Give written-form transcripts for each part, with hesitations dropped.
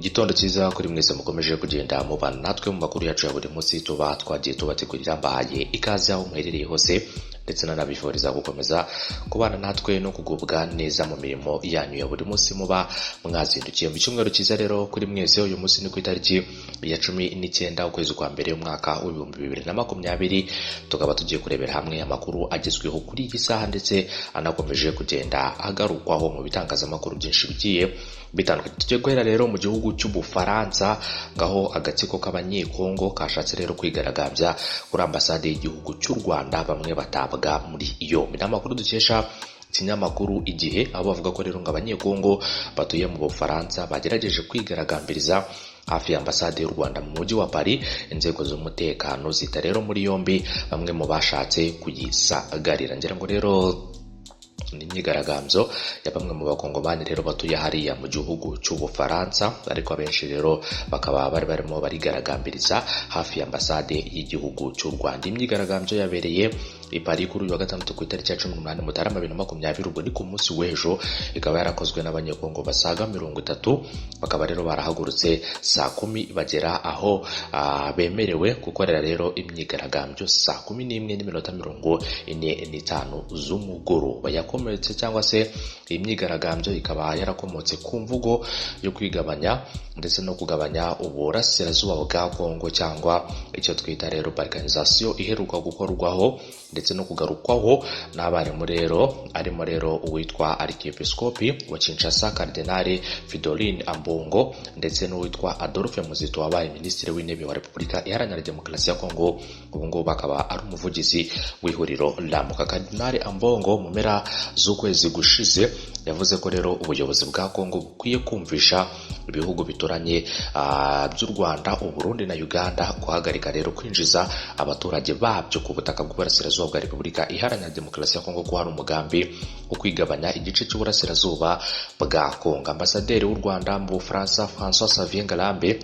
Igitondo cyiza kuri mwese mukomeje kugenda mubana natwe mu makuru yacu ya buri munsi tuba twagiye tubategurira mbahaye ikaze aho muherereye hose ndetse nanabifuriza gukomeza kubana natwe no kugubwa neza mu mirimo yanyu ya buri munsi muba mwazindukiye mu cyumweru cyiza. Rero kuri mwese uyu munsi ni ku itariki ya 19 ukwezi kwa mbere umwaka wa 2020 tukaba tugiye kurebera hamwe amakuru agezweho kuri iyi saha ndetse anakomeje kugenda agarukwaho mu bitangazamakuru byinshi bigiye bitandukanye. Tugiye guhera rero mu gihugu cy'Ubufaransa ngaho agatsiko k'abanyekongo kashatse rero kwigaragambya kuri ambasade y'igihugu cy'u Rwanda, bamwe batabwa muri iyo amakuru dukesha ikinyamakuru Igihe, abo bavuga ko rero ngo abanyekongo batuye mu Bufaransa bagerageje kwigaragambiriza hafi ya ambasade y'u Rwanda mu mujyi wa Paris. Inzego z'umutekano zita rero muri yombi bamwe mu bashatse kuyisagarira. Ngira ngo rero ni imyigaragambyo ya bamwe mu bakongomani rero batuye hariya mu gihugu cy'Ubufaransa, ariko abenshi rero bakaba barimo barigaragambiriza hafi ya ambasade y'igihugu cy'u Rwanda. Imyigaragambyo yabereye i Paris kuri uyu wa gatandatu ku itariki ya 18 Mutarama 2020, ubwo ni ku munsi w'ejo. Ikaba yarakozwe n'abanyekongo basaga 30, bakaba rero barahagurutse saa 10 bagera aho bemerewe gukorera rero imyigaragambyo saa 11:45 z'umugoroba. Yakometse cyangwa se imyigaragambyo ikaba yarakomotse ku mvugo yo kwigabanya ndetse no kugabanya uburasirazuba bwa Kongo, cyangwa icyo twita rero balkanisation, iheruka gukorwaho ndetse no kugarukwaho n'abarimu rero, arimo rero uwitwa Archiepiscopi wa Kinshasa Cardinal Fridolin Ambongo ndetse n'uwitwa Adolphe Muzito wabaye Minisitiri w'Intebe wa Repubulika Iharanira Demokarasi ya Kongo, ubu ngubu akaba ari umuvugizi w'ihuriro Lamuka. Cardinal Ambongo mu mpera z'ukwezi gushize yavuze ko rero ubuyobozi bwa Kongo bukwiye kumvisha ibihugu bituranye by'u Rwanda, u Burundi na Uganda guhagarika rero kwinjiza abaturage babyo ku butaka bw'uburasirazuba bwa Repubulika Iharanira Demokarasi ya Kongo, ko hari umugambi wo kwigabanya igice cy'uburasirazuba bwa Kongo. Ambasaderi w'u Rwanda mu Bufaransa François Xavier Ngarambe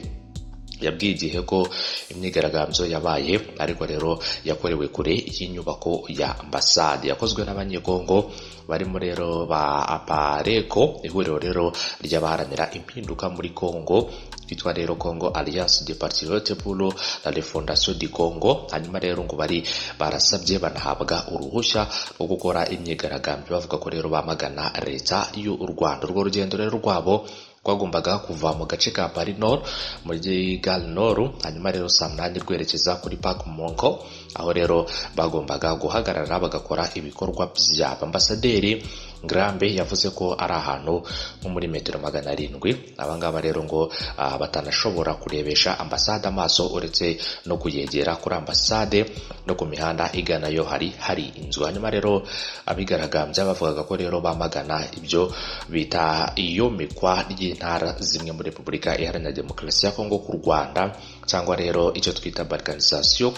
yabwiye Igihe ko imyigaragambyo yabaye ariko rero yakorewe kure y'inyubako ya ambasade, yakozwe n'abanyekongo barimo rero ba Apareko, ihuriro rero ry'abaharanira impinduka muri Kongo bitwa rero Congo Alliance des Patriotes pour la Refondation du Congo. Hanyuma rero ngo bari barasabye banahabwa uruhushya rwo gukora imyigaragambyo, bavuga ko rero bamagana leta y'u Rwanda. Urwo rugendo rero rwabo rwagombaga kuva mu gace ka Paris Nord muri Gare Nord, hanyuma rero saa 8 rwerekeza kuri Parc Monco, aho rero bagombaga guhagarara bagakora ibikorwa byabo. Ambasaderi Ngarambe yavuze ko ari ahantu nko muri metero 700 abangaba rero ngo batanashobora kurebesha ambasade amaso uretse no kuyegera kuri ambasade no ku mihanda iganayo hari inzu. Hanyuma rero abigaragambya bavugaga ko rero bamagana ibyo bita iyomekwa ry'intara zimwe muri Repubulika Iharanira Demokarasi ya Kongo ku Rwanda, cyangwa rero icyo twita balkanisation.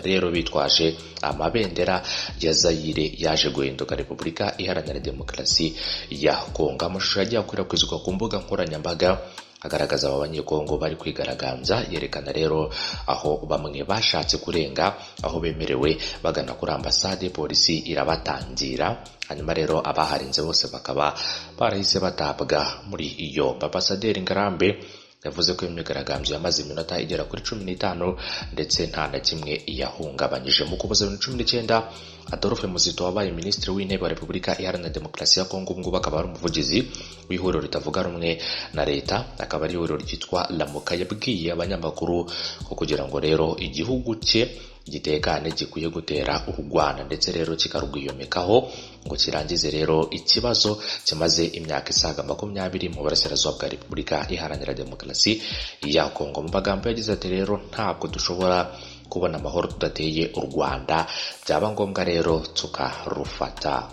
Rero bitwaje amabendera ya Zaire yaje guhinduka Repubulika Iharanira Demokarasi ya Kongo. Amashusho yagiye akwirakwizwa ku mbuga nkoranyambaga agaragaza aba banyekongo bari kwigaragambya, yerekana rero aho bamwe bashatse kurenga aho bemerewe bagana kuri ambasade, polisi irabatangira. Hanyuma rero abaharinze bose bakaba barahise batabwa muri iyo. Ambasaderi Ngarambe yavuze ko imyigaragambyo yamaze iminota igera kuri 15 ndetse nta na kimwe yahungabanyije. Mu Kuboza 2019 Adolphe Muzito wabaye Minisitiri w'Intebe wa Repubulika Iharanira Demokarasi ya Kongo, ubwo bakaba ari umuvugizi w'ihuriro ritavuga rumwe na leta, akaba ari ihuriro ryitwa Lamuka, yabwiye abanyamakuru ko kugira ngo rero igihugu cye gitekane gikwiye gutera u Rwanda ndetse rero kikarwiyomekaho ngo kirangize rero ikibazo kimaze imyaka isaga 20 mu burasirazuba bwa Repubulika Iharanira Demokarasi ya Kongo. Mu magambo yagize ati rero ntabwo dushobora kubona amahoro tudateye u Rwanda, byaba ngombwa rero tukarufata.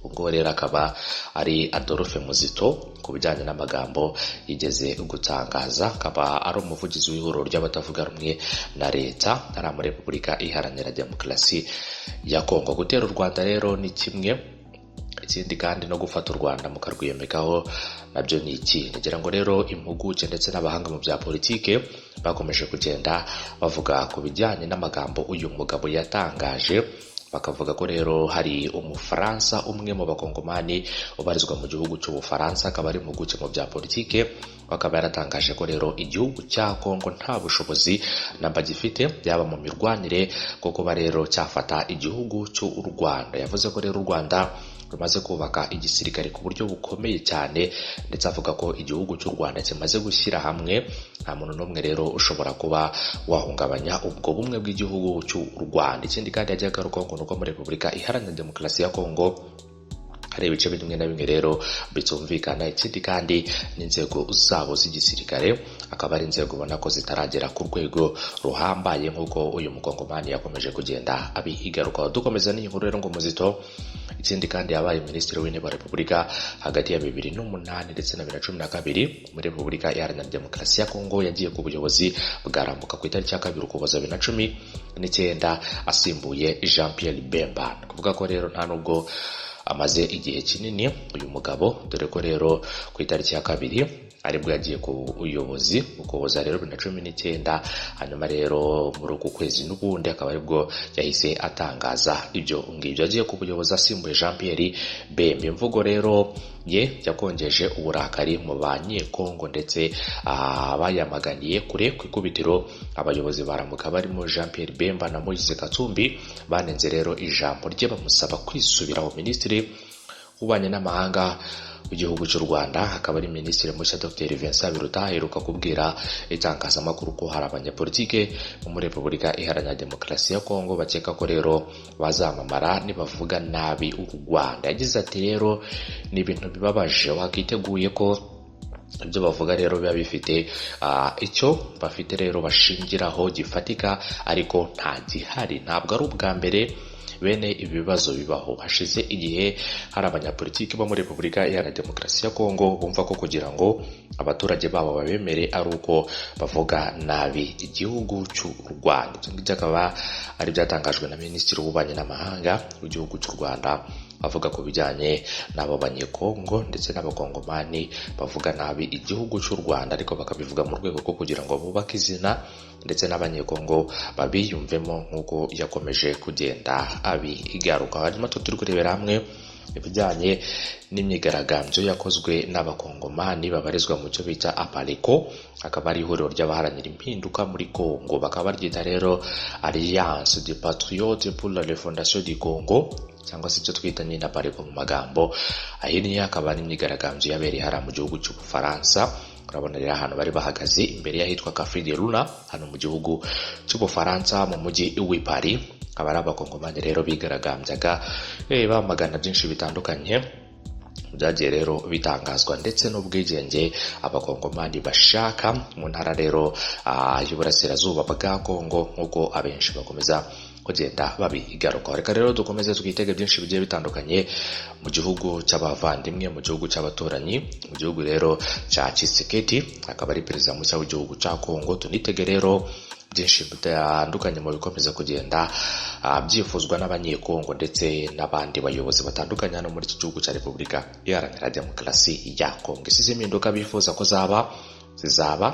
Ubwo rero akaba ari Adolphe Muzito ku bijyanye n'amagambo yigeze gutangaza, akaba ari umuvugizi w'ihuriro ry'abatavuga rumwe na leta ari muri Repubulika Iharanira Demokarasi ya Kongo. Gutera u Rwanda rero ni kimwe, ikindi kandi no gufata u Rwanda mukarwiyomekaho nabyo ni iki. Ngira ngo rero impuguke ndetse n'abahanga mu bya politike bakomeje kugenda bavuga ku bijyanye n'amagambo uyu mugabo yatangaje bakavuga ko rero hari umufaransa umwe mu bakongomani ubarizwa mu gihugu cy'Ubufaransa, akaba ari impuguke mu bya politike, bakaba yaratangaje ko rero igihugu cya Kongo nta bushobozi namba gifite yaba mu mirwanire ko kuba rero cyafata igihugu cy'u Rwanda. Yavuze ko rero u Rwanda rumaze kubaka igisirikare ku buryo bukomeye cyane, ndetse avuga ko igihugu cy'u Rwanda kimaze gushyira hamwe, nta muntu n'umwe rero ushobora kuba wahungabanya ubwo bumwe bw'igihugu cy'u Rwanda. Ikindi kandi yagiye agarukaho ngo nuko muri Repubulika Iharanira Demokarasi ya Kongo hari ibice bimwe na bimwe rero bitumvikana. Ikindi kandi n'inzego zabo z'igisirikare akaba ari inzego ubona ko zitaragera ku rwego ruhambaye nk'uko uyu mukongomani yakomeje kugenda abigarukaho. Dukomeza n'iyi nkuru rero ngo muzito. Ikindi kandi yabaye minisitiri w'intebe wa Repubulika hagati ya 2008 ndetse na 2012 muri Repubulika Iharanira Demokarasi ya Kongo, yagiye ku buyobozi bwarambuka ku itariki ya 2 Ukuboza 2019 asimbuye Jean Pierre Bemba. Kuvuga ko rero nta nubwo amaze igihe kinini uyu mugabo, dore ko rero ku itariki ya 2 aribwo yagiye ku uyobozi Ukuboza rero 2019, hanyuma rero muri uku kwezi n'ubundi akaba aribwo yahise atangaza ibyo ngibyo, yagiye ku buyobozi asimbuye Jean Pierre Bemba. Imvugo rero ye yakongeje uburakari mu banyekongo, ndetse bayamaganiye kure ku ikubitiro abayobozi baramuka barimo Jean Pierre Bemba na Moise Katumbi banenze rero ijambo rye bamusaba kwisubiraho. Minisitiri w'ububanyi n'amahanga w'igihugu cy'u Rwanda akaba ari minisitiri mushya Dr Vincent Biruta aheruka kubwira itangazamakuru ko hari abanyapolitike muri Repubulika Iharanira Demokarasi ya Kongo bakeka ko rero bazamamara nibavuga nabi u Rwanda. Yagize ati rero ni ibintu bibabaje, wakiteguye ko ibyo bavuga rero biba bifite icyo bafite rero bashingiraho gifatika, ariko nta gihari. Ntabwo ari ubwa mbere bene ibi bibazo bibaho. Hashize igihe hari abanyapolitiki bo muri Repubulika Iharanira Demokarasi ya Kongo bumva ko kugira ngo abaturage babo babemere ari uko bavuga nabi igihugu cy'u Rwanda. Ibyo akaba ari byatangajwe na Minisitiri w'Ububanyi n'Amahanga w'igihugu cy'u Rwanda, avuga ku bijyanye n'abo banyekongo ndetse n'abakongomani bavuga nabi igihugu cy'u Rwanda, ariko bakabivuga mu rwego rwo kugira ngo bubake izina ndetse n'abanyekongo babiyumvemo, nk'uko yakomeje kugenda abigaruka. Hanyuma turi kurebera hamwe ibijyanye n'imyigaragambyo yakozwe n'abakongomani babarizwa mu cyo bita Apareko, akaba ari ihuriro ry'abaharanira impinduka muri Kongo. Bakaba baryita rero Alliance des Patriotes pour la Refondation du Congo, cyangwa se icyo twita nyine Apareko mu magambo ahinnye. Akaba ari imyigaragambyo yabereye hariya mu gihugu cy'Ubufaransa. Urabona rero ahantu bari bahagaze imbere y'ahitwa Café de Luna hano mu gihugu cy'Ubufaransa mu mujyi w'i Paris. Abari abakongomani rero bigaragambyaga bamagana byinshi bitandukanye byagiye rero bitangazwa, ndetse n'ubwigenge abakongomani bashaka mu ntara rero y'uburasirazuba bwa Kongo, nk'uko abenshi bakomeza kugenda babigarukaho. Reka rero dukomeze twitege byinshi bigiye bitandukanye mu gihugu cy'abavandimwe, mu gihugu cy'abaturanyi, mu gihugu rero cya Tshisekedi, akaba ari perezida mushya w'igihugu cya Kongo. Tunitege rero byinshi bitandukanye mu bikomeza kugenda byifuzwa n'abanyekongo ndetse n'abandi bayobozi batandukanye hano muri iki gihugu cya Repubulika Iharanira Demokarasi ya Kongo. Isize impinduka bifuza ko zizaba,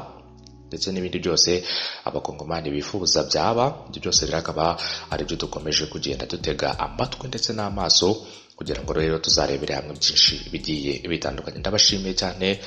ndetse n'ibindi byose abakongomani bifuza byaba. Ibyo byose rero akaba ari byo dukomeje kugenda dutega amatwi ndetse n'amaso kugira ngo rero tuzarebere hamwe byinshi bigiye bitandukanye. Ndabashimiye cyane,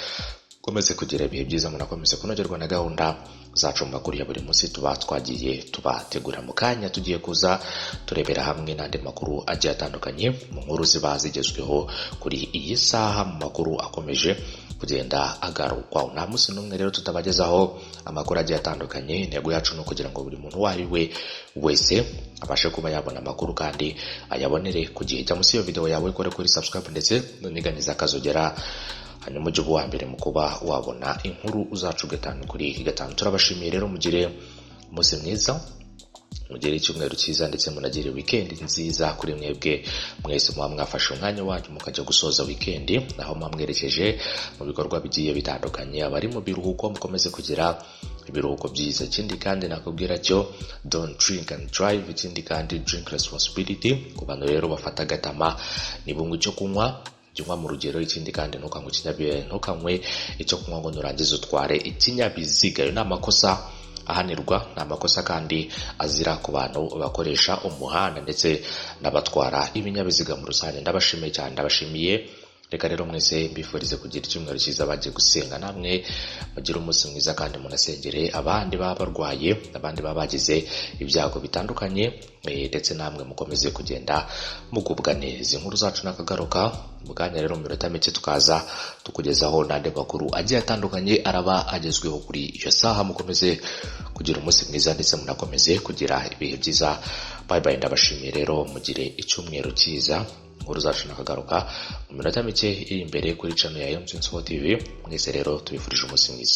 komeze kugira ibihe byiza, munakomeze kunogerwa na gahunda zacu mu makuru ya buri munsi tuba twagiye tubategura. Mu kanya tugiye kuza turebera hamwe n'andi makuru agiye atandukanye mu nkuru ziba zigezweho kuri iyi saha, mu makuru akomeje kugenda agarukwa. Nta munsi n'umwe rero tutabagezaho amakuru agiye atandukanye. Intego yacu ni ukugira ngo buri muntu uwo ari we wese abashe kuba yabona amakuru kandi ayabonere ku gihe. Jya munsi y'iyo video yawe ukore kuri subscribe ndetse nuniganiza akazogera, hanyuma ujye uwa mbere mu kuba wabona inkuru zacu gatanu kuri gatanu. Turabashimiye rero, mugire umunsi mwiza, mugire icyumweru cyiza, ndetse munagire weekend nziza kuri mwebwe mwese muba mwafashe umwanya wanyu mukajya gusoza weekend naho mwamwerekeje mu bikorwa bigiye bitandukanye. Abari mu biruhuko mukomeze kugira ibiruhuko byiza. Ikindi kandi nakubwira cyo don't drink and drive. Ikindi kandi drink responsibility. Ku bantu rero bafata gatama nibungu cyo kunywa jywa mu rugero. Ikindi kandi ntukanywe icyo kunywa ngo nurangize utware ikinyabiziga. Yo ni amakosa ahanirwa n'amakosa kandi azira ku bantu bakoresha umuhanda ndetse n'abatwara ibinyabiziga mu rusange. Ndabashimiye cyane, ndabashimiye. Reka rero mwese mbifurize kugira icyumweru cyiza, bagiye gusenga namwe bagira umunsi mwiza kandi munasengere abandi baba barwaye, abandi baba bagize ibyago bitandukanye, ndetse namwe mukomeze kugenda mugubwa neza. Inkuru zacu nakagaruka muganya rero mu minota mike tukaza tukugezaho n'andi makuru agiye atandukanye araba agezweho kuri iyo saha. Mukomeze kugira umunsi mwiza ndetse munakomeze kugira ibihe byiza. Bye bye, ndabashimiye rero, mugire icyumweru cyiza. Inkuru zacu nakagaruka mu minota mike iri imbere kuri channel ya M24 TV. Mwese rero tubifurije umunsi mwiza.